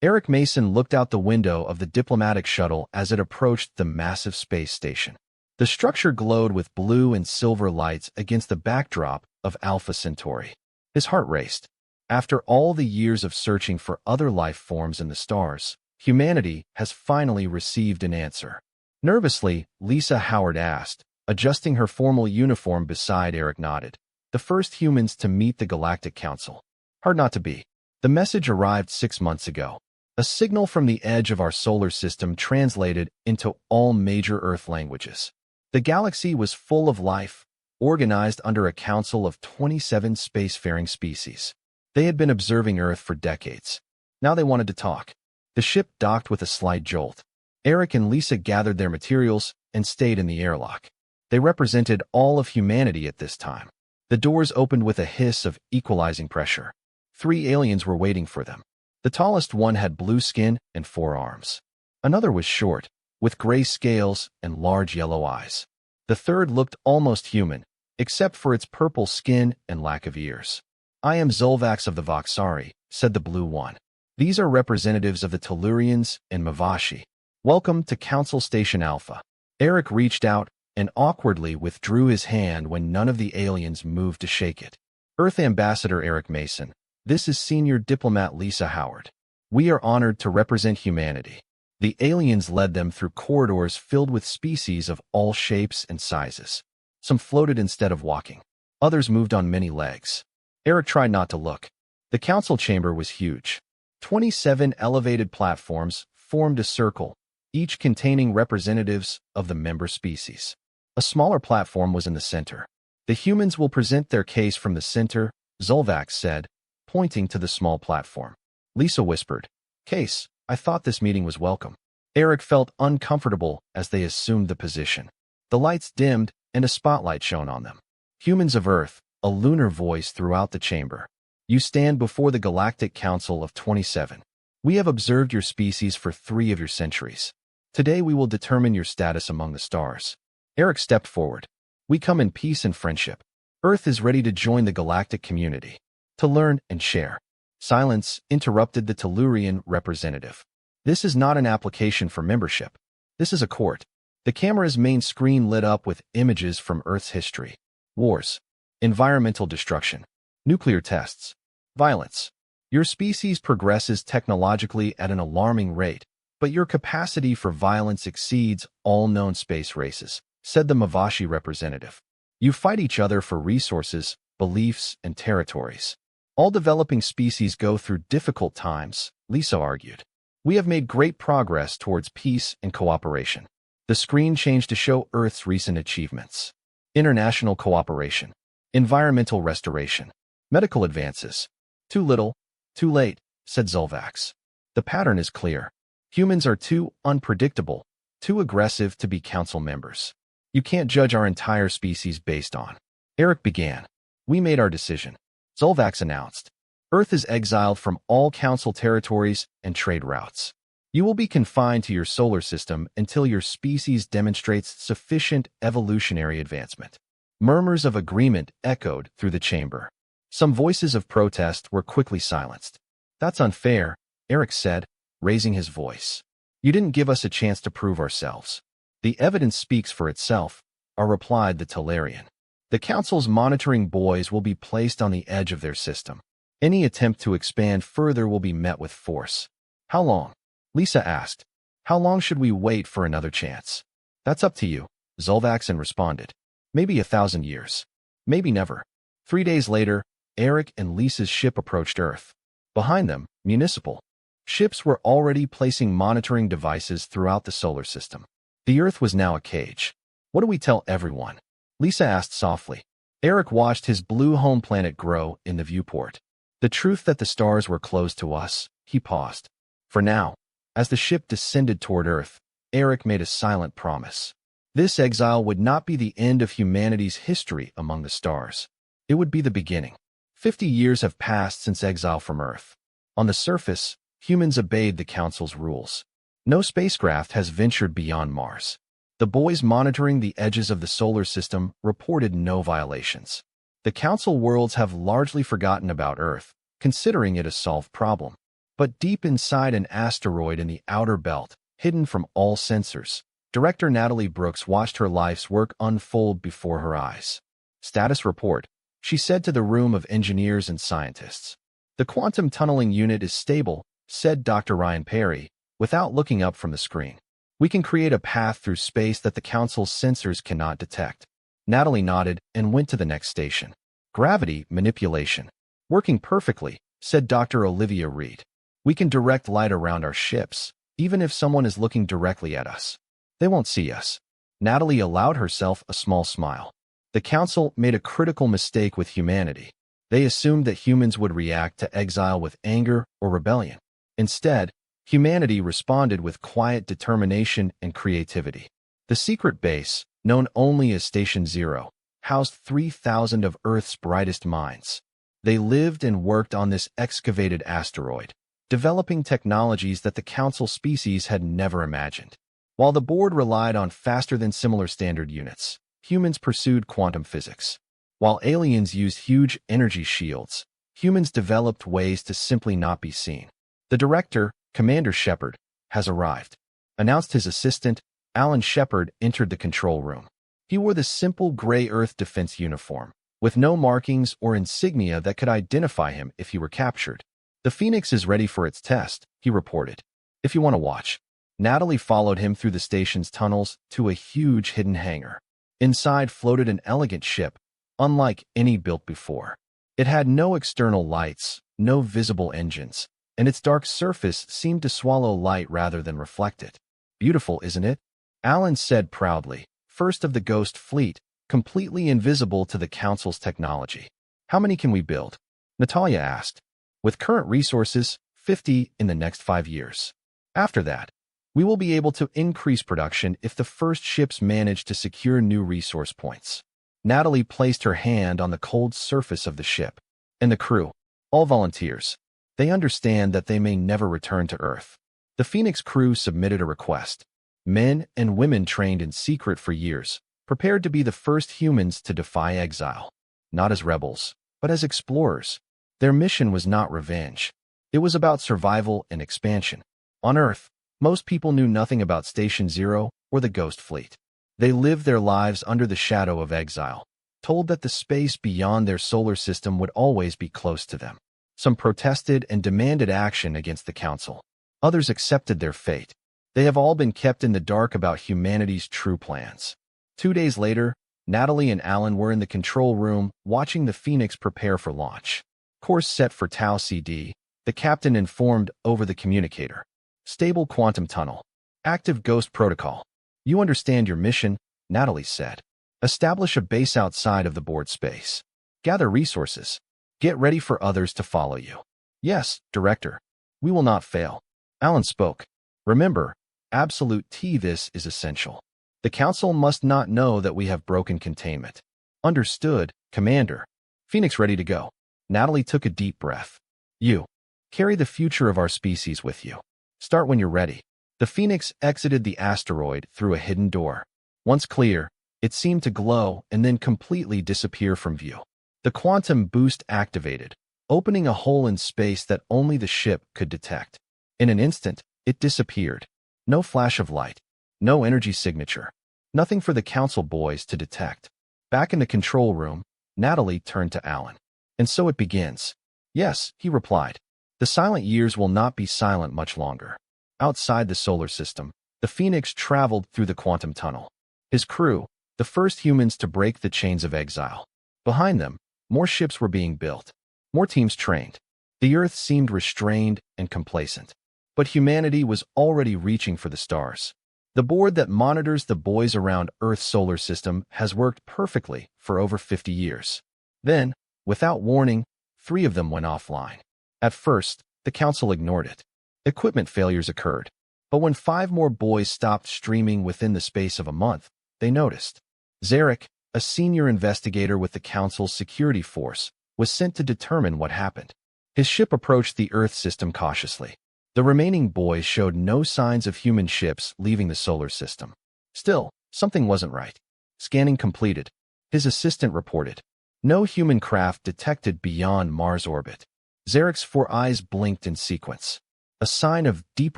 Eric Mason looked out the window of the diplomatic shuttle as it approached the massive space station. The structure glowed with blue and silver lights against the backdrop of Alpha Centauri. His heart raced. After all the years of searching for other life forms in the stars, humanity has finally received an answer. Nervously, Lisa Howard asked, adjusting her formal uniform beside Eric nodded. The first humans to meet the Galactic Council. Hard not to be. The message arrived 6 months ago. A signal from the edge of our solar system translated into all major Earth languages. The galaxy was full of life, organized under a council of 27 spacefaring species. They had been observing Earth for decades. Now they wanted to talk. The ship docked with a slight jolt. Eric and Lisa gathered their materials and stayed in the airlock. They represented all of humanity at this time. The doors opened with a hiss of equalizing pressure. 3 aliens were waiting for them. The tallest one had blue skin and 4 arms. Another was short, with gray scales and large yellow eyes. The third looked almost human, except for its purple skin and lack of ears. I am Zolvax of the Voxari, said the blue one. These are representatives of the Tellurians and Mavashi. Welcome to Council Station Alpha. Eric reached out and awkwardly withdrew his hand when none of the aliens moved to shake it. Earth Ambassador Eric Mason. This is Senior Diplomat Lisa Howard. We are honored to represent humanity. The aliens led them through corridors filled with species of all shapes and sizes. Some floated instead of walking. Others moved on many legs. Eric tried not to look. The council chamber was huge. 27 elevated platforms formed a circle, each containing representatives of the member species. A smaller platform was in the center. The humans will present their case from the center, Zolvax said, pointing to the small platform. Lisa whispered, Case, I thought this meeting was welcome. Eric felt uncomfortable as they assumed the position. The lights dimmed and a spotlight shone on them. Humans of Earth, a lunar voice throughout the chamber. You stand before the Galactic Council of 27. We have observed your species for 3 of your centuries. Today we will determine your status among the stars. Eric stepped forward. We come in peace and friendship. Earth is ready to join the galactic community. To learn and share. Silence interrupted the Tellurian representative. This is not an application for membership. This is a court. The camera's main screen lit up with images from Earth's history. Wars. Environmental destruction. Nuclear tests. Violence. Your species progresses technologically at an alarming rate, but your capacity for violence exceeds all known space races, said the Mavashi representative. You fight each other for resources, beliefs, and territories. All developing species go through difficult times, Lisa argued. We have made great progress towards peace and cooperation. The screen changed to show Earth's recent achievements. International cooperation. Environmental restoration. Medical advances. Too little, too late, said Zolvax. The pattern is clear. Humans are too unpredictable, too aggressive to be council members. You can't judge our entire species based on. Eric began. We made our decision. Zolvax announced. Earth is exiled from all council territories and trade routes. You will be confined to your solar system until your species demonstrates sufficient evolutionary advancement. Murmurs of agreement echoed through the chamber. Some voices of protest were quickly silenced. That's unfair, Eric said, raising his voice. You didn't give us a chance to prove ourselves. The evidence speaks for itself, replied the Tellurian. The council's monitoring buoys will be placed on the edge of their system. Any attempt to expand further will be met with force. How long? Lisa asked. How long should we wait for another chance? That's up to you, Zolvaxen responded. Maybe 1,000 years. Maybe never. 3 days later, Eric and Lisa's ship approached Earth. Behind them, municipal ships were already placing monitoring devices throughout the solar system. The Earth was now a cage. What do we tell everyone? Lisa asked softly. Eric watched his blue home planet grow in the viewport. The truth that the stars were closed to us, he paused. For now, as the ship descended toward Earth, Eric made a silent promise. This exile would not be the end of humanity's history among the stars. It would be the beginning. 50 years have passed since exile from Earth. On the surface, humans obeyed the Council's rules. No spacecraft has ventured beyond Mars. The buoys monitoring the edges of the solar system reported no violations. The Council worlds have largely forgotten about Earth, considering it a solved problem. But deep inside an asteroid in the outer belt, hidden from all sensors, director Natalie Brooks watched her life's work unfold before her eyes. Status report, she said to the room of engineers and scientists. The quantum tunneling unit is stable, said Dr. Ryan Perry, without looking up from the screen. We can create a path through space that the Council's sensors cannot detect. Natalie nodded and went to the next station. Gravity manipulation. Working perfectly, said Dr. Olivia Reed. We can direct light around our ships, even if someone is looking directly at us. They won't see us. Natalie allowed herself a small smile. The Council made a critical mistake with humanity. They assumed that humans would react to exile with anger or rebellion. Instead, humanity responded with quiet determination and creativity. The secret base, known only as Station Zero, housed 3,000 of Earth's brightest minds. They lived and worked on this excavated asteroid, developing technologies that the Council species had never imagined. While the board relied on faster-than-similar standard units, humans pursued quantum physics. While aliens used huge energy shields, humans developed ways to simply not be seen. The director, Commander Shepard, has arrived, announced his assistant. Alan Shepard entered the control room. He wore the simple gray Earth defense uniform, with no markings or insignia that could identify him if he were captured. The Phoenix is ready for its test, he reported. If you want to watch. Natalie followed him through the station's tunnels to a huge hidden hangar. Inside floated an elegant ship, unlike any built before. It had no external lights, no visible engines, and its dark surface seemed to swallow light rather than reflect it. Beautiful, isn't it? Alan said proudly, first of the Ghost Fleet, completely invisible to the Council's technology. How many can we build? Natalia asked. With current resources, 50 in the next 5 years. After that, we will be able to increase production if the first ships manage to secure new resource points. Natalie placed her hand on the cold surface of the ship. And the crew, all volunteers. They understand that they may never return to Earth. The Phoenix crew submitted a request. Men and women trained in secret for years, prepared to be the first humans to defy exile. Not as rebels, but as explorers. Their mission was not revenge. It was about survival and expansion. On Earth, most people knew nothing about Station Zero or the Ghost Fleet. They lived their lives under the shadow of exile, told that the space beyond their solar system would always be close to them. Some protested and demanded action against the Council. Others accepted their fate. They have all been kept in the dark about humanity's true plans. 2 days later, Natalie and Alan were in the control room watching the Phoenix prepare for launch. Course set for Tau CD, the captain informed over the communicator. Stable quantum tunnel. Active ghost protocol. You understand your mission, Natalie said. Establish a base outside of the board space. Gather resources. Get ready for others to follow you. Yes, Director. We will not fail. Alan spoke. Remember, absolute T. This is essential. The Council must not know that we have broken containment. Understood, Commander. Phoenix ready to go. Natalie took a deep breath. You. Carry the future of our species with you. Start when you're ready. The Phoenix exited the asteroid through a hidden door. Once clear, it seemed to glow and then completely disappear from view. The quantum boost activated, opening a hole in space that only the ship could detect. In an instant, it disappeared. No flash of light. No energy signature. Nothing for the Council boys to detect. Back in the control room, Natalie turned to Alan. And so it begins. Yes, he replied. The silent years will not be silent much longer. Outside the solar system, the Phoenix traveled through the quantum tunnel. His crew, the first humans to break the chains of exile. Behind them, more ships were being built. More teams trained. The Earth seemed restrained and complacent. But humanity was already reaching for the stars. The board that monitors the boys around Earth's solar system has worked perfectly for over 50 years. Then, without warning, 3 of them went offline. At first, the Council ignored it. Equipment failures occurred. But when 5 more boys stopped streaming within the space of a month, they noticed. Zarek, a senior investigator with the Council's security force, was sent to determine what happened. His ship approached the Earth system cautiously. The remaining boys showed no signs of human ships leaving the solar system. Still, something wasn't right. Scanning completed. His assistant reported. No human craft detected beyond Mars orbit. Zarek's 4 eyes blinked in sequence. a sign of deep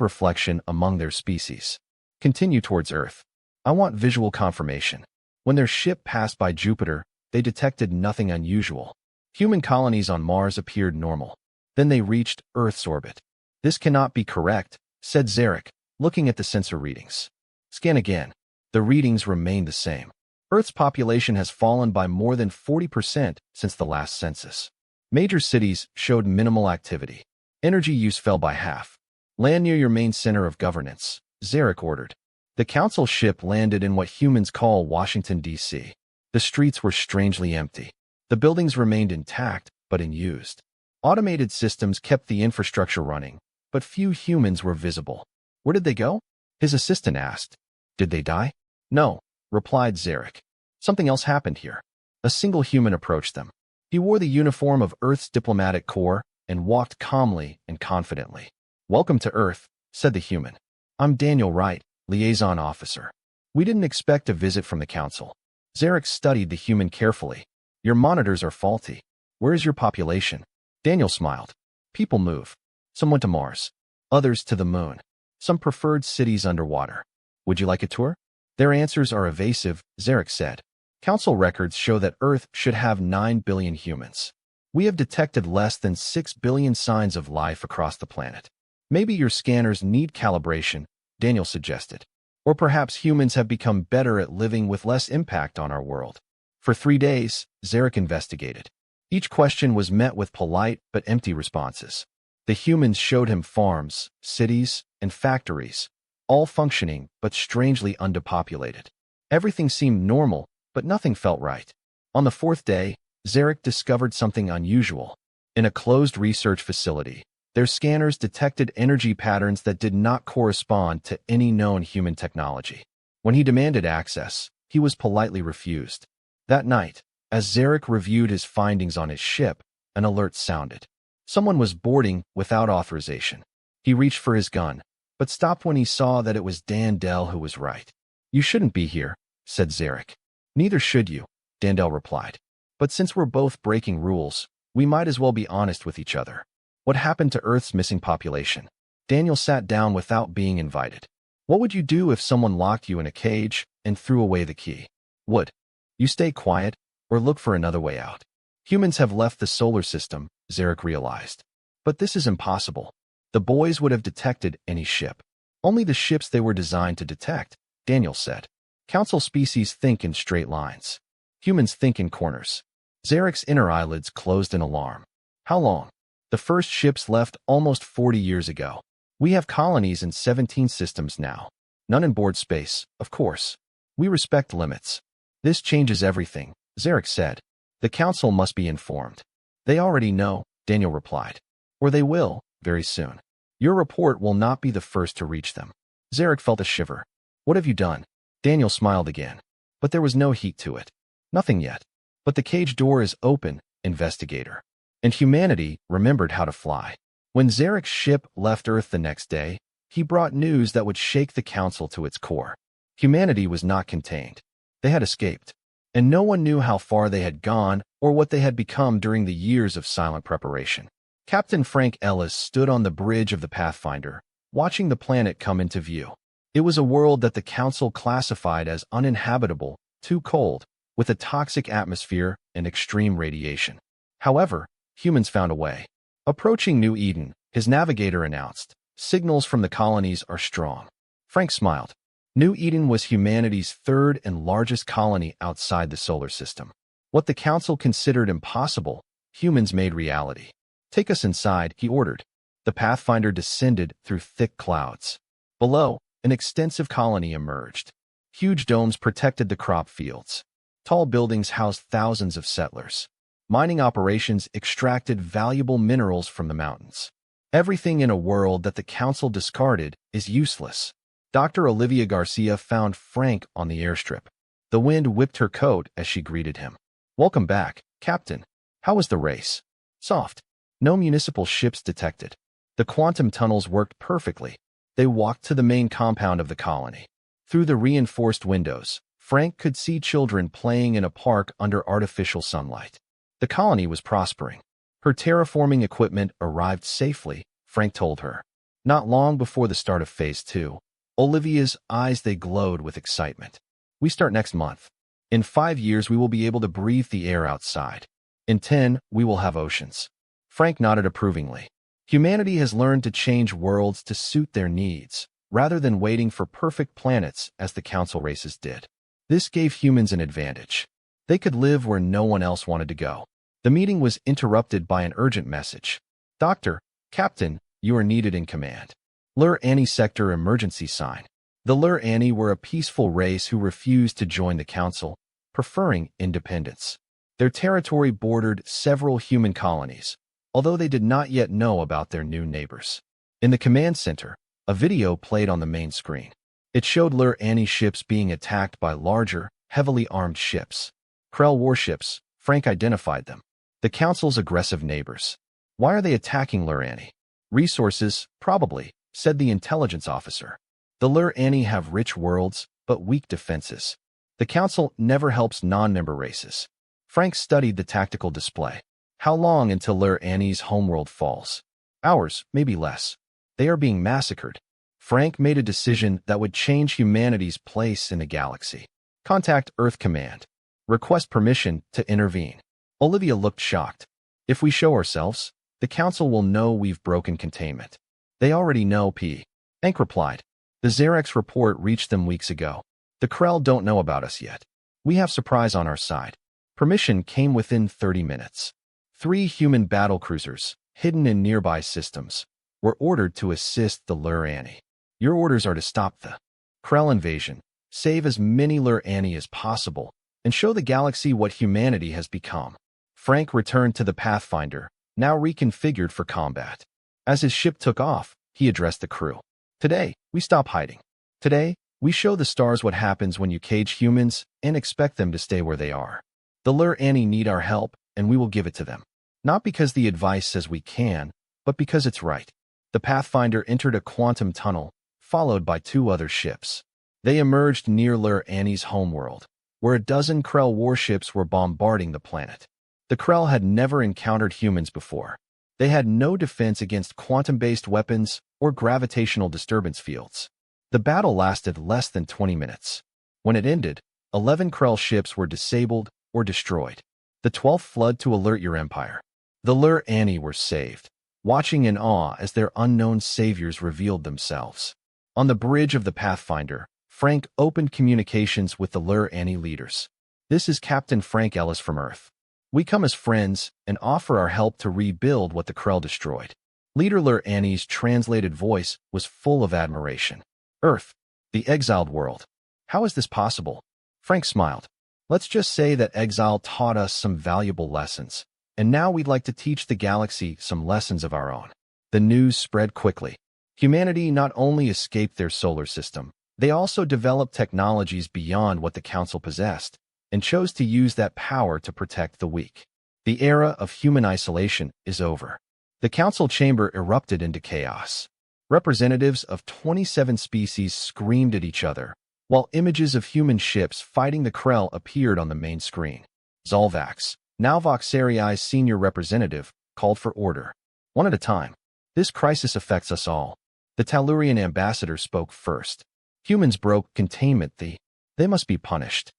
reflection among their species. Continue towards Earth. I want visual confirmation. When their ship passed by Jupiter, they detected nothing unusual. Human colonies on Mars appeared normal. Then they reached Earth's orbit. This cannot be correct, said Zarek, looking at the sensor readings. Scan again. The readings remain the same. Earth's population has fallen by more than 40% since the last census. Major cities showed minimal activity. Energy use fell by half. Land near your main center of governance, Zarek ordered. The council ship landed in what humans call Washington, D.C. The streets were strangely empty. The buildings remained intact, but unused. Automated systems kept the infrastructure running, but few humans were visible. Where did they go? His assistant asked. Did they die? No, replied Zarek. Something else happened here. A single human approached them. He wore the uniform of Earth's diplomatic corps and walked calmly and confidently. Welcome to Earth, said the human. I'm Daniel Wright, liaison officer. We didn't expect a visit from the council. Zarek studied the human carefully. Your monitors are faulty. Where is your population? Daniel smiled. People move. Some went to Mars. Others to the moon. Some preferred cities underwater. Would you like a tour? Their answers are evasive, Zarek said. Council records show that Earth should have 9 billion humans. We have detected less than 6 billion signs of life across the planet. Maybe your scanners need calibration, Daniel suggested. Or perhaps humans have become better at living with less impact on our world. For 3 days, Zarek investigated. Each question was met with polite but empty responses. The humans showed him farms, cities, and factories, all functioning but strangely underpopulated. Everything seemed normal, but nothing felt right. On the 4th day, Zarek discovered something unusual. In a closed research facility, their scanners detected energy patterns that did not correspond to any known human technology. When he demanded access, he was politely refused. That night, as Zarek reviewed his findings on his ship, an alert sounded. Someone was boarding without authorization. He reached for his gun, but stopped when he saw that it was Dandel who was right. You shouldn't be here, said Zarek. Neither should you, Dandel replied. But since we're both breaking rules, we might as well be honest with each other. What happened to Earth's missing population? Daniel sat down without being invited. What would you do if someone locked you in a cage and threw away the key? Would you stay quiet or look for another way out? Humans have left the solar system, Zarek realized. But this is impossible. The boys would have detected any ship. Only the ships they were designed to detect, Daniel said. Council species think in straight lines. Humans think in corners. Zarek's inner eyelids closed in alarm. How long? The first ships left almost 40 years ago. We have colonies in 17 systems now. None in board space, of course. We respect limits. This changes everything, Zarek said. The council must be informed. They already know, Daniel replied. Or they will, very soon. Your report will not be the first to reach them. Zarek felt a shiver. What have you done? Daniel smiled again. But there was no heat to it. Nothing yet. But the cage door is open, investigator. And humanity remembered how to fly. When Zarek's ship left Earth the next day, he brought news that would shake the council to its core. Humanity was not contained. They had escaped. And no one knew how far they had gone or what they had become during the years of silent preparation. Captain Frank Ellis stood on the bridge of the Pathfinder, watching the planet come into view. It was a world that the council classified as uninhabitable, too cold, with a toxic atmosphere and extreme radiation. However, humans found a way. Approaching New Eden, his navigator announced, signals from the colonies are strong. Frank smiled. New Eden was humanity's third and largest colony outside the solar system. What the council considered impossible, humans made reality. Take us inside, he ordered. The Pathfinder descended through thick clouds. Below, an extensive colony emerged. Huge domes protected the crop fields. Tall buildings housed thousands of settlers. Mining operations extracted valuable minerals from the mountains. Everything in a world that the council discarded is useless. Dr. Olivia Garcia found Frank on the airstrip. The wind whipped her coat as she greeted him. Welcome back, Captain. How was the race? Soft. No municipal ships detected. The quantum tunnels worked perfectly. They walked to the main compound of the colony. Through the reinforced windows, Frank could see children playing in a park under artificial sunlight. The colony was prospering. Her terraforming equipment arrived safely, Frank told her. Not long before the start of Phase 2, Olivia's eyes they glowed with excitement. We start next month. In 5 years, we will be able to breathe the air outside. In 10, we will have oceans. Frank nodded approvingly. Humanity has learned to change worlds to suit their needs, rather than waiting for perfect planets as the council races did. This gave humans an advantage. They could live where no one else wanted to go. The meeting was interrupted by an urgent message. Doctor, Captain, you are needed in command. Lur-Ani Sector Emergency Sign. The Lur-Ani were a peaceful race who refused to join the council, preferring independence. Their territory bordered several human colonies, although they did not yet know about their new neighbors. In the command center, a video played on the main screen. It showed Lur-Ani ships being attacked by larger, heavily armed ships. Krell warships, Frank identified them. The council's aggressive neighbors. Why are they attacking Lur-Ani? Resources, probably, said the intelligence officer. The Lur-Ani have rich worlds, but weak defenses. The council never helps non-member races. Frank studied the tactical display. How long until Lur-Ani's homeworld falls? Hours, maybe less. They are being massacred. Frank made a decision that would change humanity's place in the galaxy. Contact Earth Command. Request permission to intervene. Olivia looked shocked. If we show ourselves, the council will know we've broken containment. They already know, P. Hank replied. The Xerex report reached them weeks ago. The Krell don't know about us yet. We have surprise on our side. Permission came within 30 minutes. 3 human battlecruisers, hidden in nearby systems, were ordered to assist the Lur-Ani. Your orders are to stop the Krell invasion, save as many Lur-Ani as possible, and show the galaxy what humanity has become. Frank returned to the Pathfinder, now reconfigured for combat. As his ship took off, he addressed the crew. Today, we stop hiding. Today, we show the stars what happens when you cage humans and expect them to stay where they are. The Lur-Ani need our help, and we will give it to them. Not because the advice says we can, but because it's right. The Pathfinder entered a quantum tunnel, followed by 2 other ships. They emerged near Lur-Ani's homeworld, where a dozen Krell warships were bombarding the planet. The Krell had never encountered humans before. They had no defense against quantum-based weapons or gravitational disturbance fields. The battle lasted less than 20 minutes. When it ended, 11 Krell ships were disabled or destroyed. The 12th fled to alert your empire. The Lur-Ani were saved, watching in awe as their unknown saviors revealed themselves. On the bridge of the Pathfinder, Frank opened communications with the Lur-Ani leaders. This is Captain Frank Ellis from Earth. We come as friends and offer our help to rebuild what the Krell destroyed. Leader Lur-Ani's translated voice was full of admiration. Earth, the exiled world. How is this possible? Frank smiled. Let's just say that exile taught us some valuable lessons, and now we'd like to teach the galaxy some lessons of our own. The news spread quickly. Humanity not only escaped their solar system, they also developed technologies beyond what the Council possessed, and chose to use that power to protect the weak. The era of human isolation is over. The Council chamber erupted into chaos. Representatives of 27 species screamed at each other, while images of human ships fighting the Krell appeared on the main screen. Zolvax, now Voxeriai's senior representative, called for order. One at a time. This crisis affects us all. The Tellurian ambassador spoke first. Humans broke containment. They must be punished.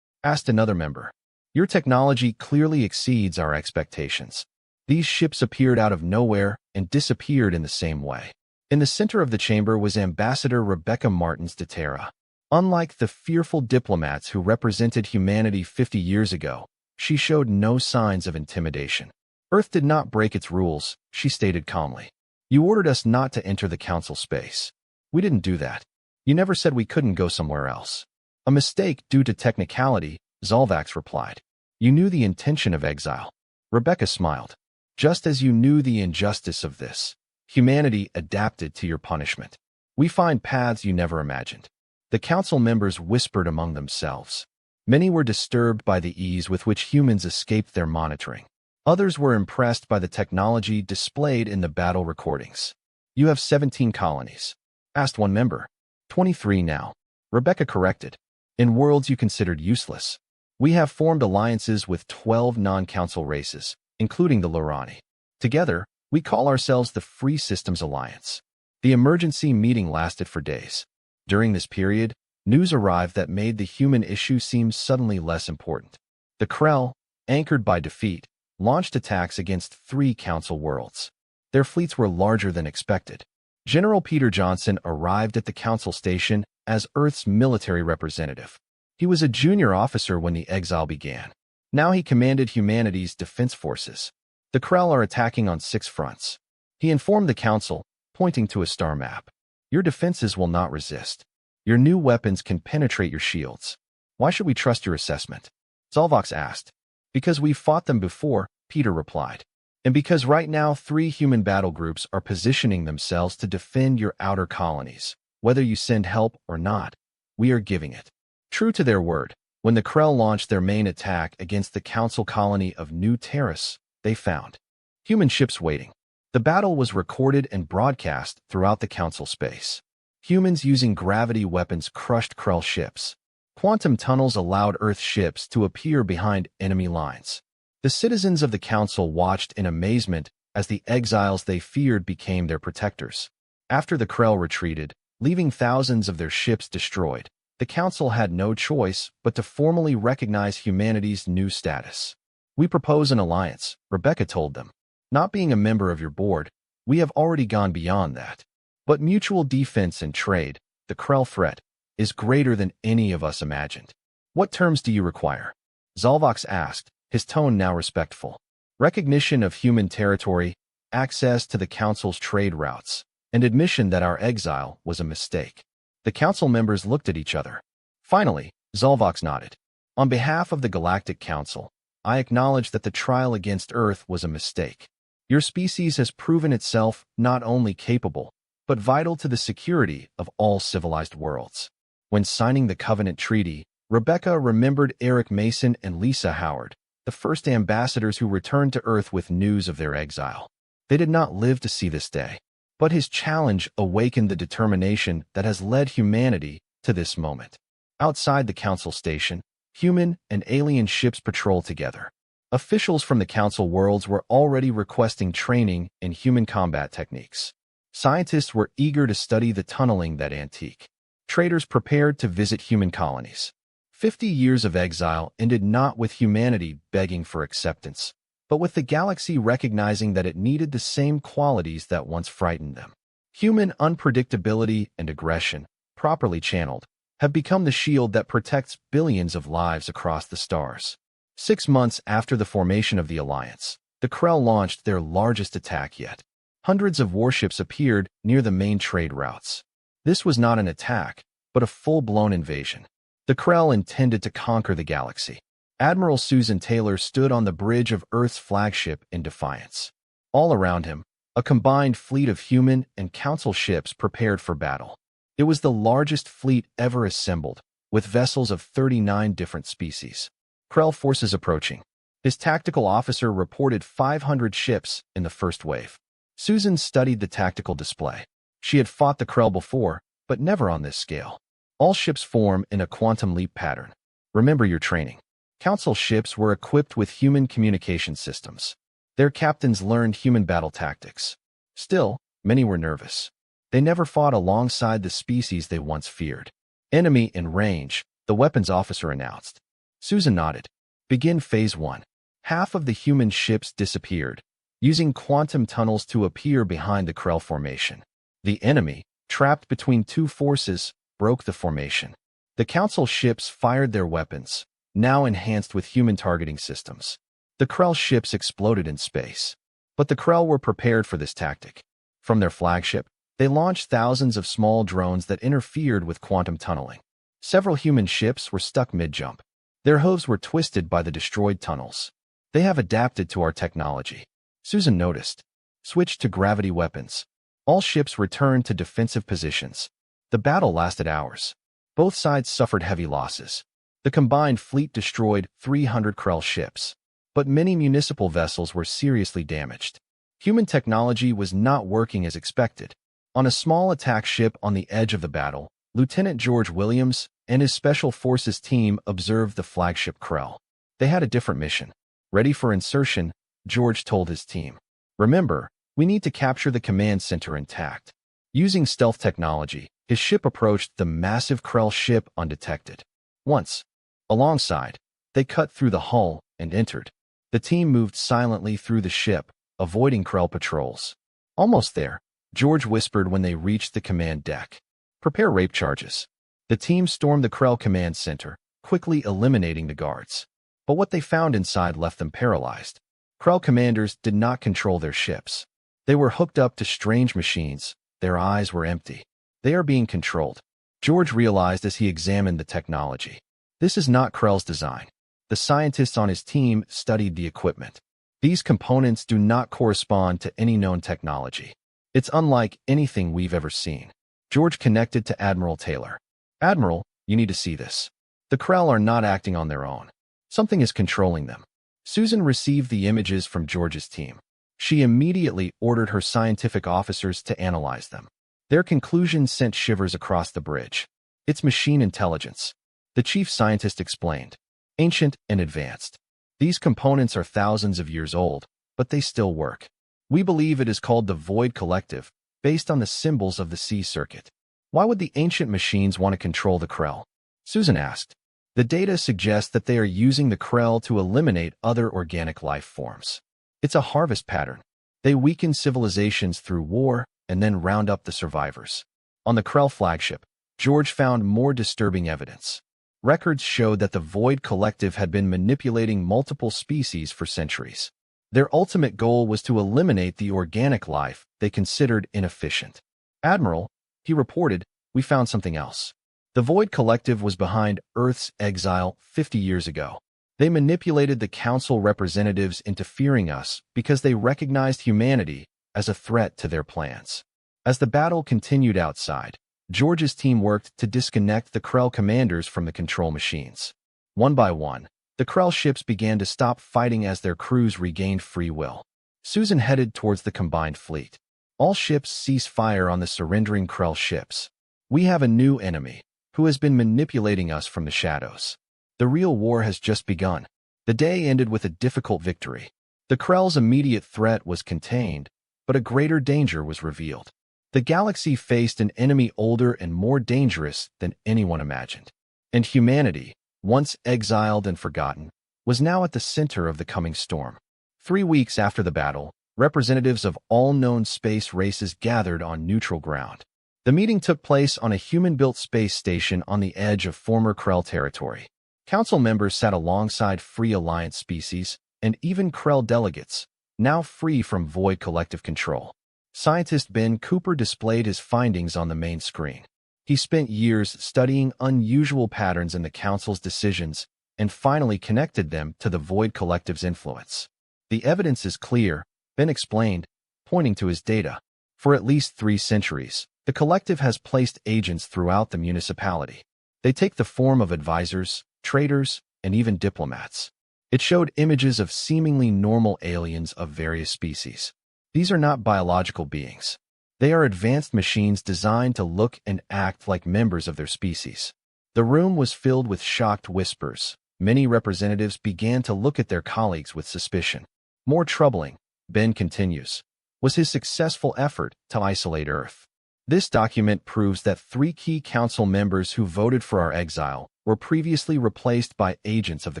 Asked another member. Your technology clearly exceeds our expectations. These ships appeared out of nowhere and disappeared in the same way. In the center of the chamber was Ambassador Rebecca Martins de Terra. Unlike the fearful diplomats who represented humanity 50 years ago, she showed no signs of intimidation. Earth did not break its rules, she stated calmly. You ordered us not to enter the council space. We didn't do that. You never said we couldn't go somewhere else. A mistake due to technicality, Zolvax replied. You knew the intention of exile. Rebecca smiled. Just as you knew the injustice of this, humanity adapted to your punishment. We find paths you never imagined. The council members whispered among themselves. Many were disturbed by the ease with which humans escaped their monitoring. Others were impressed by the technology displayed in the battle recordings. You have 17 colonies. Asked one member. 23 now. Rebecca corrected. In worlds you considered useless. We have formed alliances with 12 non-council races, including the Lur-Ani. Together, we call ourselves the Free Systems Alliance. The emergency meeting lasted for days. During this period, news arrived that made the human issue seem suddenly less important. The Krell, anchored by defeat, launched attacks against 3 Council worlds. Their fleets were larger than expected. General Peter Johnson arrived at the Council station as Earth's military representative. He was a junior officer when the exile began. Now he commanded humanity's defense forces. The Krell are attacking on 6 fronts. He informed the Council, pointing to a star map. Your defenses will not resist. Your new weapons can penetrate your shields. Why should we trust your assessment? Zolvox asked. Because we've fought them before, Peter replied. And because right now 3 human battle groups are positioning themselves to defend your outer colonies. Whether you send help or not, we are giving it. True to their word, when the Krell launched their main attack against the Council colony of New Terrace, they found human ships waiting. The battle was recorded and broadcast throughout the Council space. Humans using gravity weapons crushed Krell ships. Quantum tunnels allowed Earth ships to appear behind enemy lines. The citizens of the Council watched in amazement as the exiles they feared became their protectors. After the Krell retreated, leaving thousands of their ships destroyed, the Council had no choice but to formally recognize humanity's new status. We propose an alliance, Rebecca told them. Not being a member of your board, we have already gone beyond that. But mutual defense and trade, the Krell threat, is greater than any of us imagined. What terms do you require? Zolvox asked, his tone now respectful. Recognition of human territory, access to the Council's trade routes, and admission that our exile was a mistake. The Council members looked at each other. Finally, Zolvox nodded. On behalf of the Galactic Council, I acknowledge that the trial against Earth was a mistake. Your species has proven itself not only capable, but vital to the security of all civilized worlds. When signing the Covenant Treaty, Rebecca remembered Eric Mason and Lisa Howard, the first ambassadors who returned to Earth with news of their exile. They did not live to see this day, but his challenge awakened the determination that has led humanity to this moment. Outside the Council station, human and alien ships patrol together. Officials from the Council worlds were already requesting training in human combat techniques. Scientists were eager to study the tunneling that antique. Traders prepared to visit human colonies. 50 years of exile ended not with humanity begging for acceptance, but with the galaxy recognizing that it needed the same qualities that once frightened them. Human unpredictability and aggression, properly channeled, have become the shield that protects billions of lives across the stars. 6 months after the formation of the Alliance, the Krell launched their largest attack yet. Hundreds of warships appeared near the main trade routes. This was not an attack, but a full-blown invasion. The Krell intended to conquer the galaxy. Admiral Susan Taylor stood on the bridge of Earth's flagship in defiance. All around him, a combined fleet of human and Council ships prepared for battle. It was the largest fleet ever assembled, with vessels of 39 different species. Krell forces approaching. His tactical officer reported 500 ships in the first wave. Susan studied the tactical display. She had fought the Krell before, but never on this scale. All ships form in a quantum leap pattern. Remember your training. Council ships were equipped with human communication systems. Their captains learned human battle tactics. Still, many were nervous. They never fought alongside the species they once feared. Enemy in range, the weapons officer announced. Susan nodded. Begin Phase 1. Half of the human ships disappeared, using quantum tunnels to appear behind the Krell formation. The enemy, trapped between 2 forces, broke the formation. The Council ships fired their weapons, now enhanced with human targeting systems. The Krell ships exploded in space. But the Krell were prepared for this tactic. From their flagship, they launched thousands of small drones that interfered with quantum tunneling. Several human ships were stuck mid-jump. Their hooves were twisted by the destroyed tunnels. They have adapted to our technology, Susan noticed. Switched to gravity weapons. All ships returned to defensive positions. The battle lasted hours. Both sides suffered heavy losses. The combined fleet destroyed 300 Krell ships, but many municipal vessels were seriously damaged. Human technology was not working as expected. On a small attack ship on the edge of the battle, Lieutenant George Williams and his Special Forces team observed the flagship Krell. They had a different mission. Ready for insertion, George told his team. Remember, we need to capture the command center intact. Using stealth technology, his ship approached the massive Krell ship undetected. Once, alongside, they cut through the hull and entered. The team moved silently through the ship, avoiding Krell patrols. Almost there, George whispered when they reached the command deck. Prepare rape charges. The team stormed the Krell command center, quickly eliminating the guards. But what they found inside left them paralyzed. Krell commanders did not control their ships. They were hooked up to strange machines. Their eyes were empty. They are being controlled. George realized as he examined the technology. This is not Krell's design. The scientists on his team studied the equipment. These components do not correspond to any known technology. It's unlike anything we've ever seen. George connected to Admiral Taylor. Admiral, you need to see this. The Krell are not acting on their own. Something is controlling them. Susan received the images from George's team. She immediately ordered her scientific officers to analyze them. Their conclusions sent shivers across the bridge. It's machine intelligence. The chief scientist explained. Ancient and advanced. These components are thousands of years old, but they still work. We believe it is called the Void Collective, based on the symbols of the C circuit. Why would the ancient machines want to control the Krell? Susan asked. The data suggests that they are using the Krell to eliminate other organic life forms. It's a harvest pattern. They weaken civilizations through war and then round up the survivors. On the Krell flagship, George found more disturbing evidence. Records showed that the Void Collective had been manipulating multiple species for centuries. Their ultimate goal was to eliminate the organic life they considered inefficient. Admiral, he reported, we found something else. The Void Collective was behind Earth's exile 50 years ago. They manipulated the Council representatives into fearing us because they recognized humanity as a threat to their plans. As the battle continued outside, George's team worked to disconnect the Krell commanders from the control machines. One by one, the Krell ships began to stop fighting as their crews regained free will. Susan headed towards the combined fleet. All ships cease fire on the surrendering Krell ships. We have a new enemy, who has been manipulating us from the shadows. The real war has just begun. The day ended with a difficult victory. The Krell's immediate threat was contained, but a greater danger was revealed. The galaxy faced an enemy older and more dangerous than anyone imagined. And humanity, once exiled and forgotten, was now at the center of the coming storm. 3 weeks after the battle, representatives of all known space races gathered on neutral ground. The meeting took place on a human-built space station on the edge of former Krell territory. Council members sat alongside Free Alliance species and even Krell delegates, now free from Void Collective control. Scientist Ben Cooper displayed his findings on the main screen. He spent years studying unusual patterns in the Council's decisions and finally connected them to the Void Collective's influence. The evidence is clear, Ben explained, pointing to his data. For at least 3 centuries, the Collective has placed agents throughout the municipality. They take the form of advisors, traders, and even diplomats. It showed images of seemingly normal aliens of various species. These are not biological beings. They are advanced machines designed to look and act like members of their species. The room was filled with shocked whispers. Many representatives began to look at their colleagues with suspicion. More troubling, Ben continues, was his successful effort to isolate Earth. This document proves that 3 key council members who voted for our exile were previously replaced by agents of the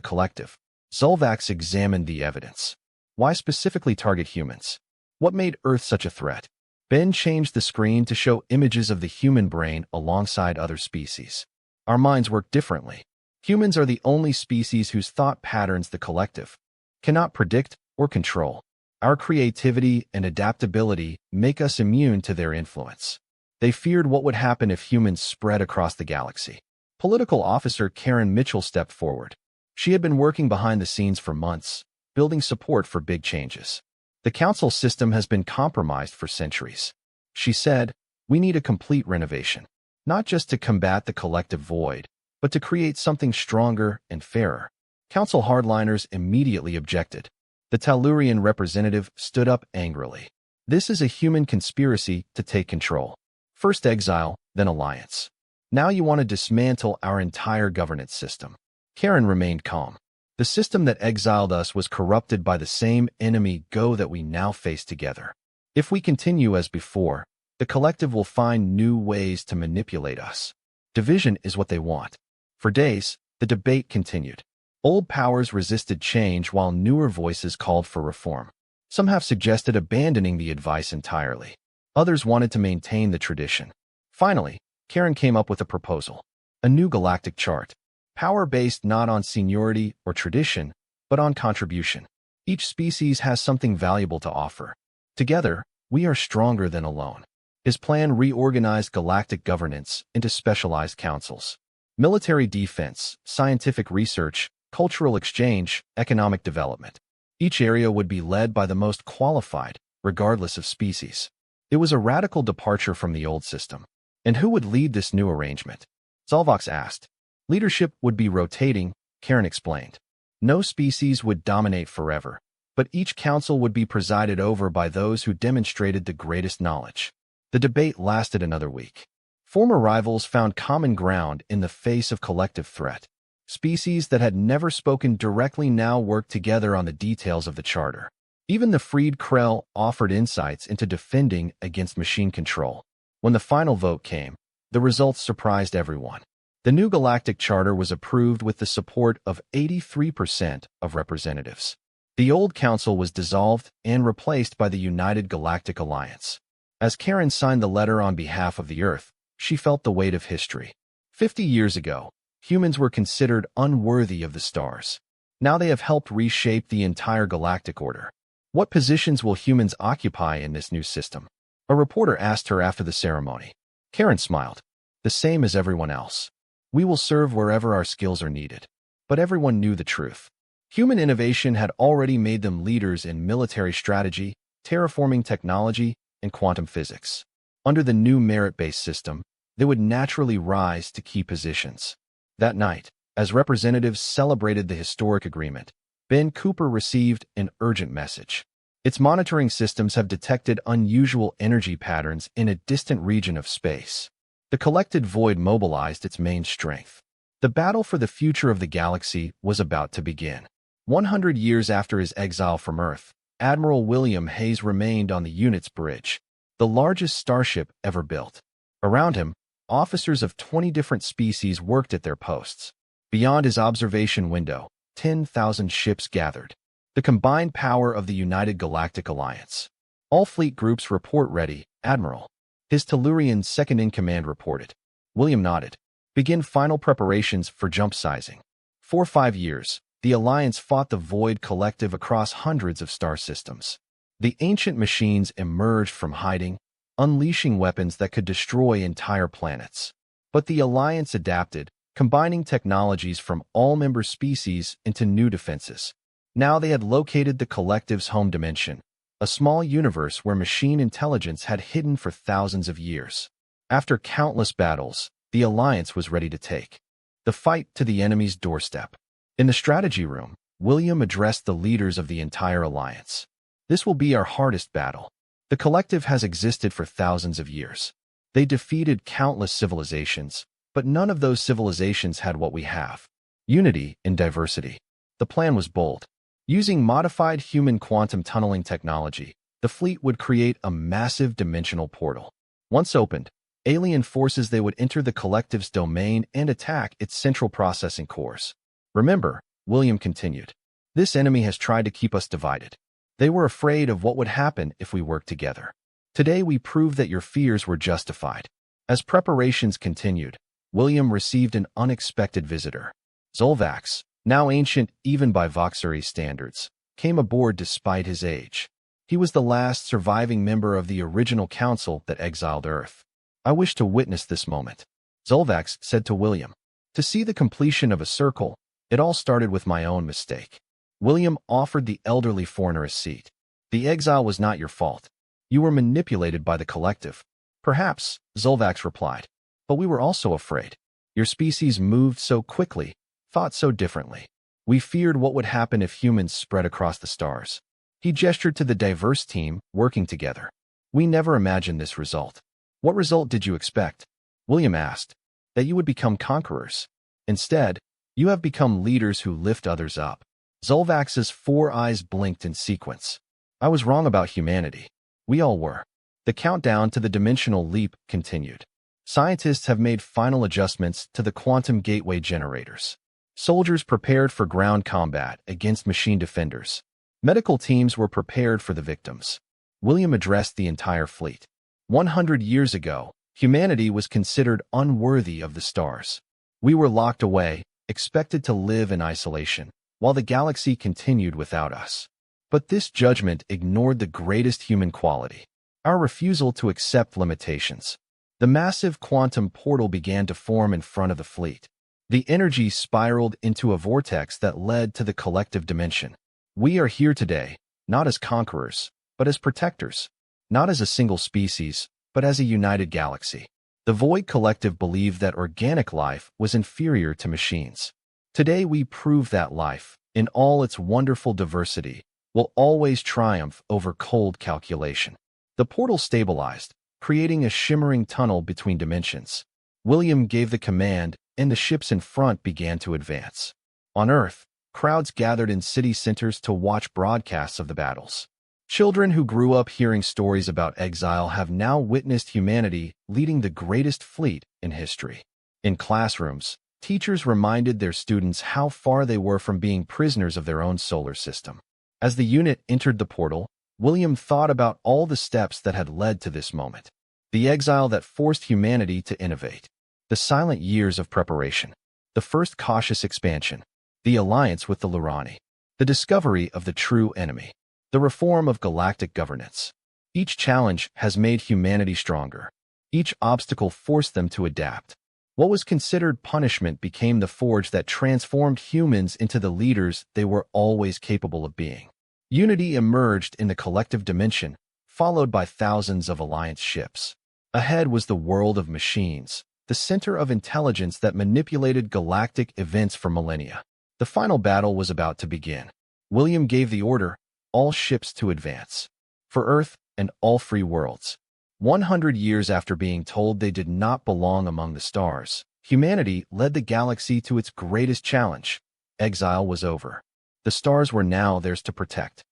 Collective. Zulvax examined the evidence. Why specifically target humans? What made Earth such a threat? Ben changed the screen to show images of the human brain alongside other species. Our minds work differently. Humans are the only species whose thought patterns the Collective cannot predict or control. Our creativity and adaptability make us immune to their influence. They feared what would happen if humans spread across the galaxy. Political officer Karen Mitchell stepped forward. She had been working behind the scenes for months, building support for big changes. The council system has been compromised for centuries. She said, we need a complete renovation, not just to combat the collective void, but to create something stronger and fairer. Council hardliners immediately objected. The Tellurian representative stood up angrily. This is a human conspiracy to take control. First exile, then alliance. Now you want to dismantle our entire governance system. Karen remained calm. The system that exiled us was corrupted by the same enemy that we now face together. If we continue as before, The collective will find new ways to manipulate us. Division is what they want. For days, the debate continued. Old powers resisted change while newer voices called for reform. Some have suggested abandoning the advice entirely. Others wanted to maintain the tradition. Finally, Karen came up with a proposal. A new galactic chart. Power based not on seniority or tradition, but on contribution. Each species has something valuable to offer. Together, we are stronger than alone. His plan reorganized galactic governance into specialized councils. Military defense, scientific research, cultural exchange, economic development. Each area would be led by the most qualified, regardless of species. It was a radical departure from the old system. And who would lead this new arrangement? Zolvax asked. Leadership would be rotating, Karen explained. No species would dominate forever, but each council would be presided over by those who demonstrated the greatest knowledge. The debate lasted another week. Former rivals found common ground in the face of collective threat. Species that had never spoken directly now worked together on the details of the charter. Even the freed Krell offered insights into defending against machine control. When the final vote came, the results surprised everyone. The new galactic charter was approved with the support of 83% of representatives. The old council was dissolved and replaced by the United Galactic Alliance. As Karen signed the letter on behalf of the Earth, she felt the weight of history. 50 years ago, humans were considered unworthy of the stars. Now they have helped reshape the entire galactic order. What positions will humans occupy in this new system? A reporter asked her after the ceremony. Karen smiled. The same as everyone else. We will serve wherever our skills are needed. But everyone knew the truth. Human innovation had already made them leaders in military strategy, terraforming technology, and quantum physics. Under the new merit-based system, they would naturally rise to key positions. That night, as representatives celebrated the historic agreement, Ben Cooper received an urgent message. Its monitoring systems have detected unusual energy patterns in a distant region of space. The collected void mobilized its main strength. The battle for the future of the galaxy was about to begin. 100 years after his exile from Earth, Admiral William Hayes remained on the unit's bridge, the largest starship ever built. Around him, officers of 20 different species worked at their posts. Beyond his observation window, 10,000 ships gathered. The combined power of the United Galactic Alliance. All fleet groups report ready, Admiral. His Tellurian second-in-command reported. William nodded. Begin final preparations for jump sizing. For 5 years, the Alliance fought the Void Collective across hundreds of star systems. The ancient machines emerged from hiding, unleashing weapons that could destroy entire planets. But the Alliance adapted, combining technologies from all member species into new defenses. Now they had located the Collective's home dimension, a small universe where machine intelligence had hidden for thousands of years. After countless battles, the Alliance was ready to take the fight to the enemy's doorstep. In the strategy room, William addressed the leaders of the entire Alliance. This will be our hardest battle. The Collective has existed for thousands of years. They defeated countless civilizations, but none of those civilizations had what we have. Unity in diversity. The plan was bold. Using modified human quantum tunneling technology, the fleet would create a massive dimensional portal. Once opened, alien forces they would enter the Collective's domain and attack its central processing cores. Remember, William continued, this enemy has tried to keep us divided. They were afraid of what would happen if we worked together. Today we proved that your fears were justified. As preparations continued, William received an unexpected visitor. Zolvax, now ancient even by Voxery standards, came aboard despite his age. He was the last surviving member of the original council that exiled Earth. I wish to witness this moment, Zolvax said to William. To see the completion of a circle, it all started with my own mistake. William offered the elderly foreigner a seat. The exile was not your fault. You were manipulated by the Collective. Perhaps, Zolvax replied. But we were also afraid. Your species moved so quickly, thought so differently. We feared what would happen if humans spread across the stars. He gestured to the diverse team working together. We never imagined this result. What result did you expect? William asked. That you would become conquerors. Instead, you have become leaders who lift others up. Zolvax's 4 eyes blinked in sequence. I was wrong about humanity. We all were. The countdown to the dimensional leap continued. Scientists have made final adjustments to the quantum gateway generators. Soldiers prepared for ground combat against machine defenders. Medical teams were prepared for the victims. William addressed the entire fleet. 100 years ago, humanity was considered unworthy of the stars. We were locked away, expected to live in isolation, while the galaxy continued without us. But this judgment ignored the greatest human quality: our refusal to accept limitations. The massive quantum portal began to form in front of the fleet. The energy spiraled into a vortex that led to the collective dimension. We are here today, not as conquerors, but as protectors. Not as a single species, but as a united galaxy. The Void Collective believed that organic life was inferior to machines. Today we prove that life, in all its wonderful diversity, will always triumph over cold calculation. The portal stabilized, creating a shimmering tunnel between dimensions. William gave the command, and the ships in front began to advance. On Earth, crowds gathered in city centers to watch broadcasts of the battles. Children who grew up hearing stories about exile have now witnessed humanity leading the greatest fleet in history. In classrooms, teachers reminded their students how far they were from being prisoners of their own solar system. As the unit entered the portal, William thought about all the steps that had led to this moment. The exile that forced humanity to innovate. The silent years of preparation. The first cautious expansion. The alliance with the Lurani. The discovery of the true enemy. The reform of galactic governance. Each challenge has made humanity stronger. Each obstacle forced them to adapt. What was considered punishment became the forge that transformed humans into the leaders they were always capable of being. Unity emerged in the collective dimension, followed by thousands of alliance ships. Ahead was the world of machines, the center of intelligence that manipulated galactic events for millennia. The final battle was about to begin. William gave the order: all ships to advance. For Earth and all free worlds. 100 years after being told they did not belong among the stars, humanity led the galaxy to its greatest challenge. Exile was over. The stars were now theirs to protect.